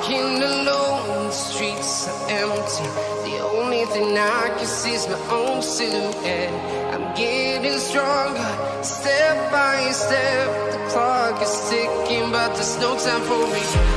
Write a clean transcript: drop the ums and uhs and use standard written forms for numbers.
walking alone, the streets are empty. The only thing I can see is my own silhouette. I'm getting stronger, step by step. The clock is ticking, but there's no time for me.